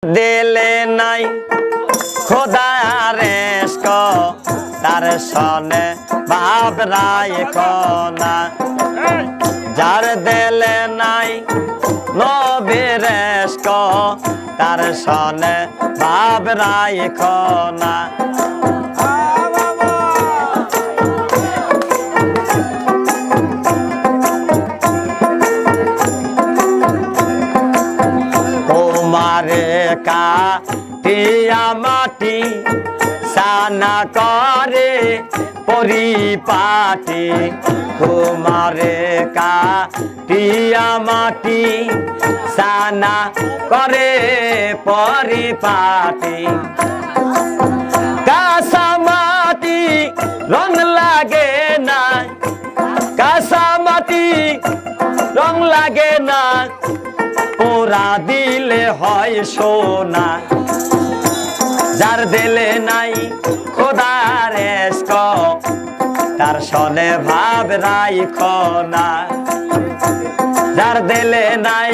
দিলে নাই খোদার ইশক তার সনে বাপ রায় কোনা যার দিলে নাই নবীর ইশক তার সনে বাপ রায় কোনা কাটিয়া মাটি সানা করে পরিপাটি তোমারে কাটিয়া মাটি সানা করে পরিপাটি কাঁচা মাটি রং লাগে না কাঁচা মাটি রং লাগে না পোড়া দিলে হয় সোনা যার দিলে নাই খোদার ইশক তার সনে ভাব রাইখো না যার দিলে নাই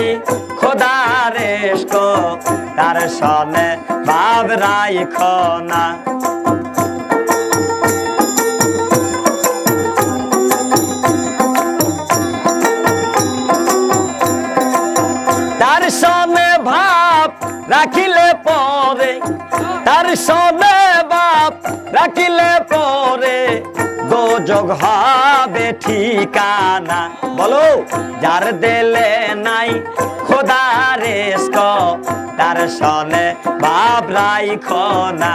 খোদার ইশক তার সনে ভাব রাইখো না তার সনে ভাব রাখিলে পরে তার সনে ভাব রাখিলে পরে দোজখ হবে ঠিকানা বলো যার দিলে নাই খোদার ইশক তার সনে ভাব রাইখো না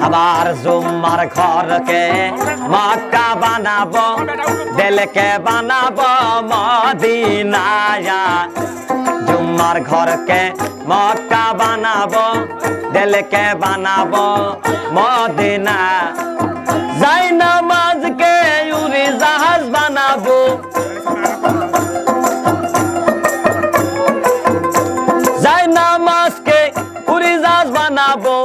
আবার জুম্মার ঘরকে মক্কা বানাবো দিলকে বানাবো মদিনায়া জুম্মার ঘরকে মক্কা বানাবো দিলকে বানাবো মদিনা যাই নামাজকে উড়ি জাহাজ বানাবো যাই নামাজকে উড়ি জাহাজ বানাবো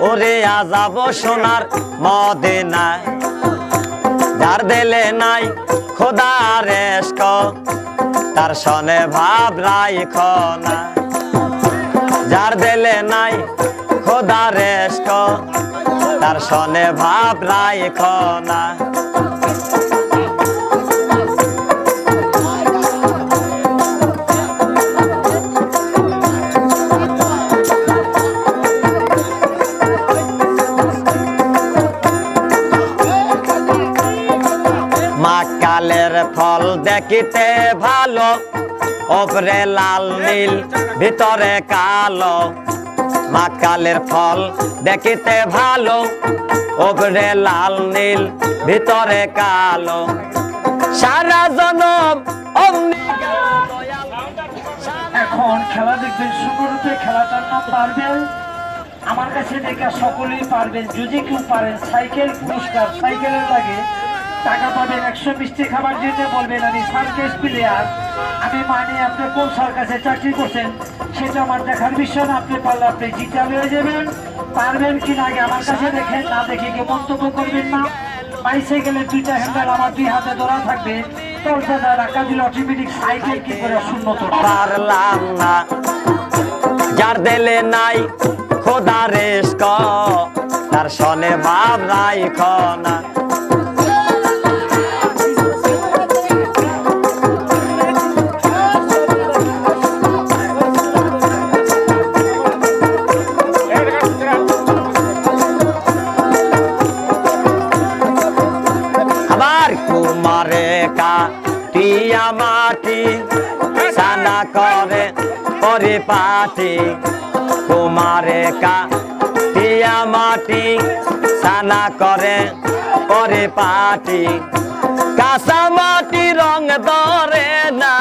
ওরে আজাব সোনার মদিনা যার দিলে নাই খোদার ইশক তার সনে ভাব রাইখো না যার দিলে নাই খোদার ইশক তার সনে ভাব রাইখো না মাকালের ফল দেখিতে ভালো ওপরে লাল নীল ভিতরে কালো মাকালের ফল দেখিতে ভালো ওপরে লাল নীল ভিতরে কালো সারা জনম এখন খেলা দেখবেন সুন্দররূপে খেলাটার নাম পারবেন আমার কাছে দেখে সকলেই পারবেন যদি কেউ পারেন সাইকেল পুরস্কার সাইকেলের লাগে টাকা পাবেন 100 মিষ্টি খাবার জন্য বলবেন আমি সার্কাস প্লেয়ার আমি মানে আপনি কোন সার্কাসে চাকরি করছেন সেটা আমার দেখার বিষয় না আপনি পারলে আপনি জিতা হয়ে যাবেন পারবেন কিনা আগে আমার কাছে দেখেন না দেখে কেউ মন্তব্য করবেন না বাইসাইকেলের দুইটা হ্যান্ডেল আমার দুই হাতে ধরা থাকবে তলটা রাখা দিলে অটোমেটিক সাইকেল কি করে শূন্য তো পারলাম না যার দিলে নাই খোদার ইশক তার সনে ভাব রাইখো না কাটিয়া মাটি সানা করে পরিপাটি কুমারে কাটিয়া মাটি সানা করে পরিপাটি কাঁচা মাটি রং ধরে না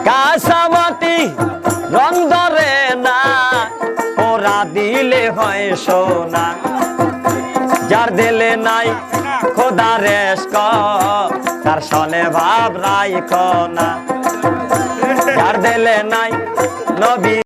কাঁচা মাটি রং ধরে না পোড়া দিলে হয় সোনা যার দিলে নাই খোদার ইশক তার সনে ভাব রাইখ না, যার দিলে নাই নবী